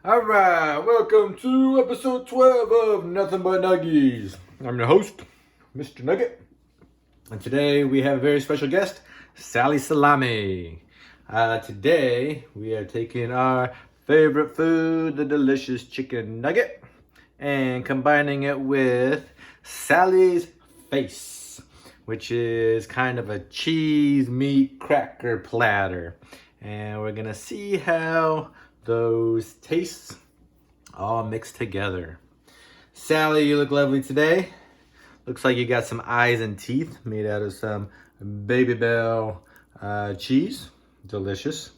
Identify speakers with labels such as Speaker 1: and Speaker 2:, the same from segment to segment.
Speaker 1: Alright, welcome to episode 12 of Nothing But Nuggies. I'm your host, Mr. Nugget. And today we have a very special guest, Sally Salami. Today we are taking our favorite food, the delicious chicken nugget, and combining it with Sally's face, which is kind of a cheese meat cracker platter. And we're gonna see how those tastes all mixed together. Sally, you look lovely today. Looks like you got some eyes and teeth made out of some Baby Bell cheese. Delicious.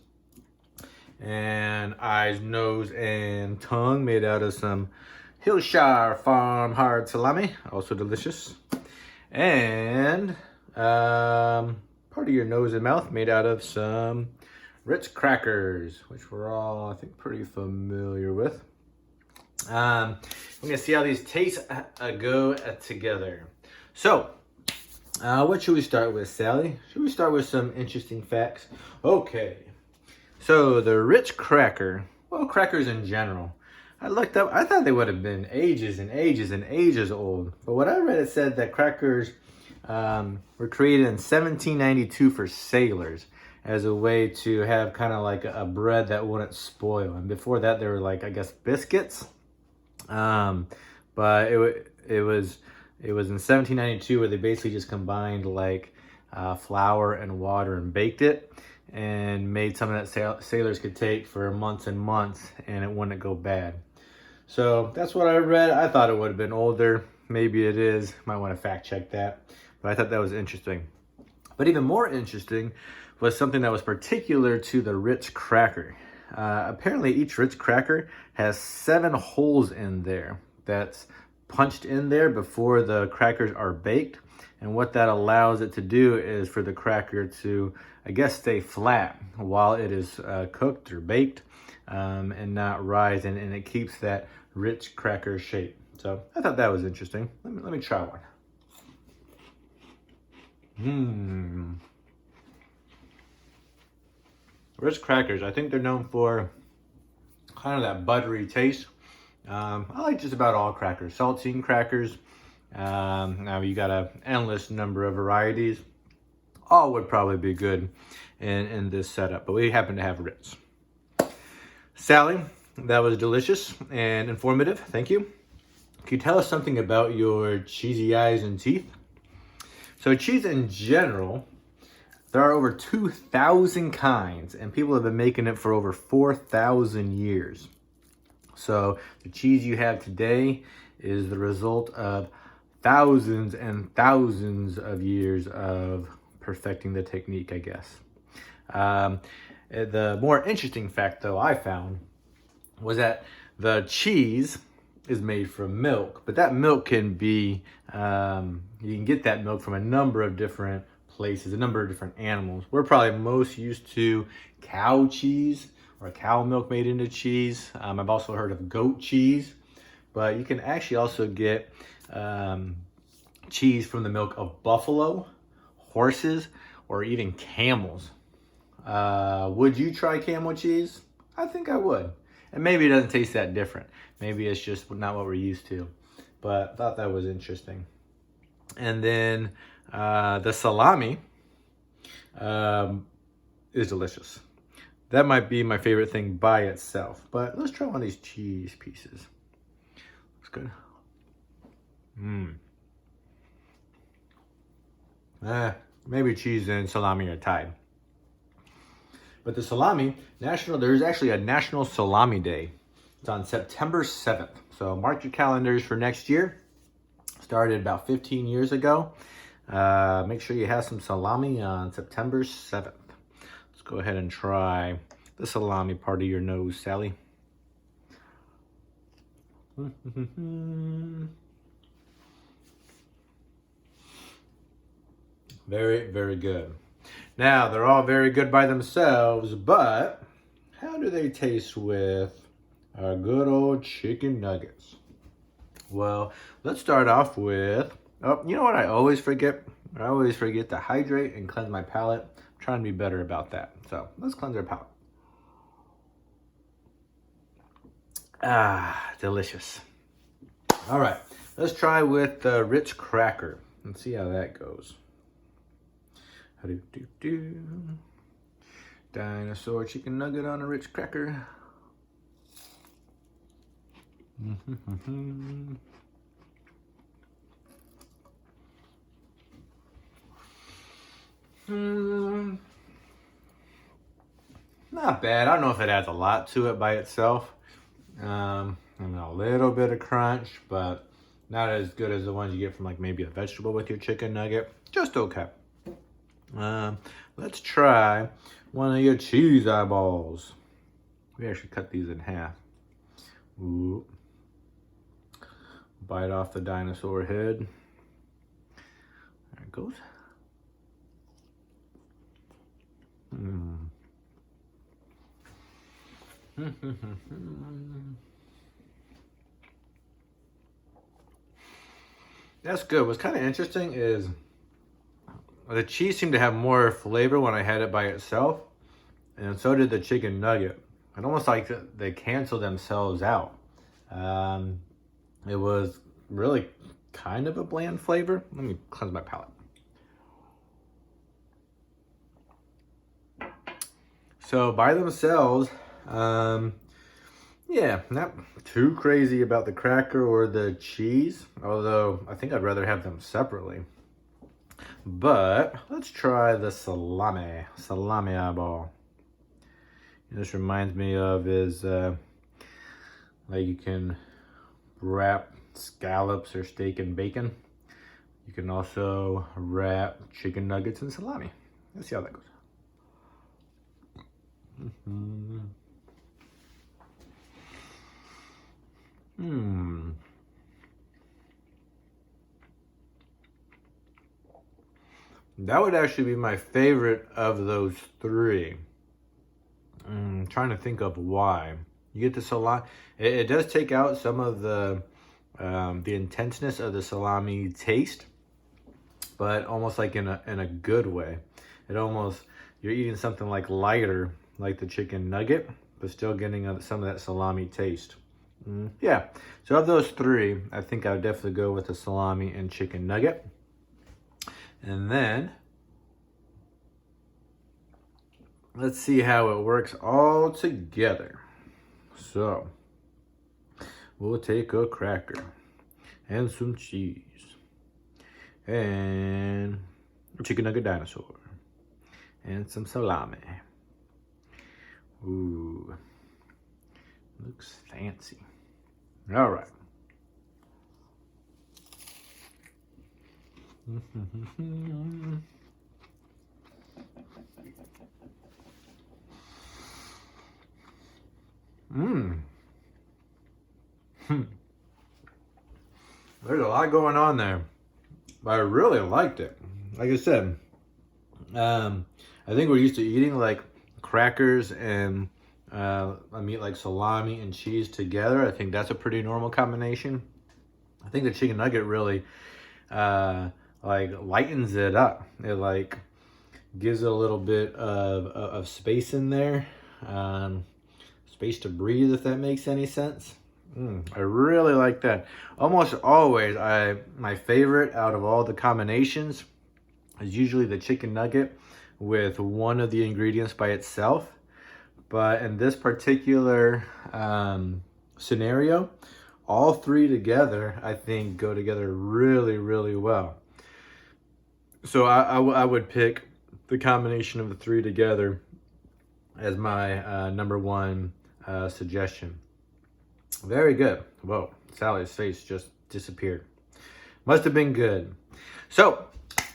Speaker 1: And eyes, nose, and tongue made out of some Hillshire Farm hard salami. Also delicious. And part of your nose and mouth made out of some Ritz crackers, which we're all, I think, pretty familiar with. We're gonna see how these tastes go together. So, what should we start with, Sally? Should we start with some interesting facts? Okay. So the Ritz cracker, well, crackers in general, I looked up. I thought they would have been ages and ages and ages old, but what I read, it said that crackers were created in 1792 for sailors, as a way to have kind of like a bread that wouldn't spoil. And before that, they were like, I guess, biscuits. But it was in 1792 where they basically just combined like flour and water and baked it and made something that sailors could take for months and months and it wouldn't go bad. So that's what I read. I thought it would have been older. Maybe it is. Might want to fact check that. But I thought that was interesting. But even more interesting was something that was particular to the Ritz cracker. Apparently each Ritz cracker has 7 holes in there that's punched in there before the crackers are baked. And what that allows it to do is for the cracker to, I guess, stay flat while it is cooked or baked and not rise. And it keeps that Ritz cracker shape. So I thought that was interesting. Let me try one. Ritz crackers, I think they're known for kind of that buttery taste. I like just about all crackers. Saltine crackers. Now you got an endless number of varieties. All would probably be good in this setup, but we happen to have Ritz. Sally, that was delicious and informative. Thank you. Can you tell us something about your cheesy eyes and teeth? So cheese in general, there are over 2,000 kinds, and people have been making it for over 4,000 years. So the cheese you have today is the result of thousands and thousands of years of perfecting the technique, I guess. The more interesting fact, though, I found was that the cheese is made from milk, but that milk can be, you can get that milk from a number of different places, a number of different animals. We're probably most used to cow cheese or cow milk made into cheese. I've also heard of goat cheese, but you can actually also get cheese from the milk of buffalo, horses, or even camels. Would you try camel cheese? I think I would. And maybe it doesn't taste that different. Maybe it's just not what we're used to. But I thought that was interesting. And then the salami is delicious. That might be my favorite thing by itself. But let's try one of these cheese pieces. Looks good. Maybe cheese and salami are tied. But the salami, there's actually a National Salami Day. It's on September 7th. So mark your calendars for next year. Started about 15 years ago. Make sure you have some salami on September 7th. Let's go ahead and try the salami part of your nose, Sally. Very, very good. Now, they're all very good by themselves, but how do they taste with our good old chicken nuggets? Well, let's start off with, you know what I always forget? I always forget to hydrate and cleanse my palate. I'm trying to be better about that. So let's cleanse our palate. Ah, delicious. All right, let's try with the Ritz cracker and see how that goes. Do-do-do. Dinosaur chicken nugget on a Ritz cracker. Not bad. I don't know if it adds a lot to it by itself. I mean, a little bit of crunch, but not as good as the ones you get from like maybe a vegetable with your chicken nugget. Just okay. Let's try one of your cheese eyeballs. We actually cut these in half. Ooh. Bite off the dinosaur head. There it goes. That's good. What's kind of interesting is the cheese seemed to have more flavor when I had it by itself, and so did the chicken nugget. It almost like they cancel themselves out. It was really kind of a bland flavor. Let me cleanse my palate. So by themselves, yeah, not too crazy about the cracker or the cheese, although I think I'd rather have them separately. But let's try the salami eyeball. This reminds me of is like you can wrap scallops or steak and bacon. You can also wrap chicken nuggets and salami. Let's see how that goes. That would actually be my favorite of those three. I'm trying to think of why. You get the salami. It does take out some of the intenseness of the salami taste, but almost like in a good way. It almost, you're eating something like lighter, like the chicken nugget, but still getting some of that salami taste. Yeah, so of those three, I think I would definitely go with the salami and chicken nugget. And then, let's see how it works all together. So, we'll take a cracker and some cheese and a chicken nugget dinosaur and some salami. Ooh, looks fancy. All right. There's a lot going on there, but I really liked it. Like I said, I think we're used to eating like crackers and a meat like salami and cheese together. I think that's a pretty normal combination. I think the chicken nugget really like lightens it up. It like gives it a little bit of space in there, space to breathe, if that makes any sense. I really like that. Almost always, my favorite out of all the combinations is usually the chicken nugget with one of the ingredients by itself. But in this particular scenario, all three together, I think, go together really, really well. So I would pick the combination of the three together as my number one suggestion. Very good. Whoa, Sally's face just disappeared. Must have been good. So,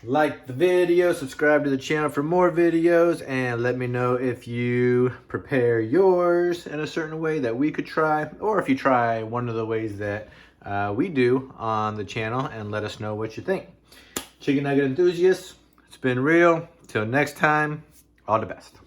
Speaker 1: like the video, subscribe to the channel for more videos, and let me know if you prepare yours in a certain way that we could try, or if you try one of the ways that we do on the channel, and let us know what you think. Chicken nugget enthusiasts, it's been real. Till next time, all the best.